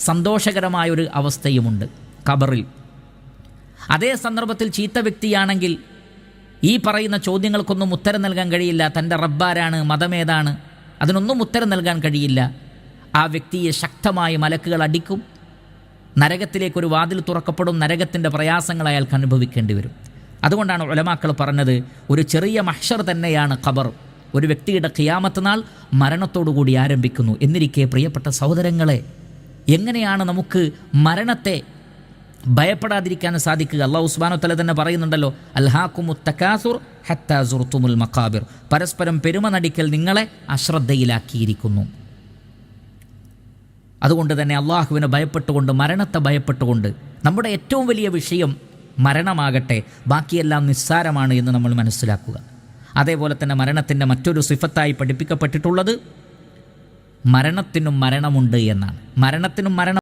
സന്തോഷകരമായൊരു അവസ്ഥയുമുണ്ട് ഖബറിൽ. അതേ സന്ദർഭത്തിൽ ചീത്ത വ്യക്തിയാണെങ്കിൽ ഈ പറയുന്ന ചോദ്യങ്ങൾക്കൊന്നും ഉത്തരം നൽകാൻ കഴിയില്ല. തൻ്റെ റബ്ബാരാണ്, മതമേതാണ്, അതിനൊന്നും ഉത്തരം നൽകാൻ കഴിയില്ല. ആ വ്യക്തിയെ ശക്തമായ മലക്കുകൾ അടിക്കും. നരകത്തിലേക്കൊരു വാതിൽ തുറക്കപ്പെടും. നരകത്തിൻ്റെ പ്രയാസങ്ങൾ അയാൾക്ക് അനുഭവിക്കേണ്ടി വരും. അതുകൊണ്ടാണ് ഉലമാക്കൾ പറഞ്ഞത്, ഒരു ചെറിയ മഹ്ശർ തന്നെയാണ് ഖബർ. ഒരു വ്യക്തിയുടെ ഖിയാമത്ത് നാൾ മരണത്തോടുകൂടി ആരംഭിക്കുന്നു. എന്നിരിക്കെ പ്രിയപ്പെട്ട സഹോദരങ്ങളെ, എങ്ങനെയാണ് നമുക്ക് മരണത്തെ ഭയപ്പെടാതിരിക്കാൻ സാധിക്കുക? അല്ലാഹു സുബ്ഹാനഹു വ തആല തന്നെ പറയുന്നുണ്ടല്ലോ, അൽഹാകുമുത് തകാസുർ ഹത്താ സുർതുമുൽ മഖാബിർ. പരസ്പരം പെരുമ നടിക്കൽ നിങ്ങളെ അശ്രദ്ധയിലാക്കിയിരിക്കുന്നു. അതുകൊണ്ട് തന്നെ അള്ളാഹുവിനെ ഭയപ്പെട്ടുകൊണ്ട്, മരണത്തെ ഭയപ്പെട്ടുകൊണ്ട്, നമ്മുടെ ഏറ്റവും വലിയ വിഷയം മരണമാകട്ടെ, ബാക്കിയെല്ലാം നിസ്സാരമാണ് എന്ന് നമ്മൾ മനസ്സിലാക്കുക. അതേപോലെ തന്നെ മരണത്തിൻ്റെ മറ്റൊരു സിഫത്തായി പഠിപ്പിക്കപ്പെട്ടിട്ടുള്ളത് മരണത്തിനും മരണമുണ്ട് എന്നാണ്. മരണത്തിനും മരണം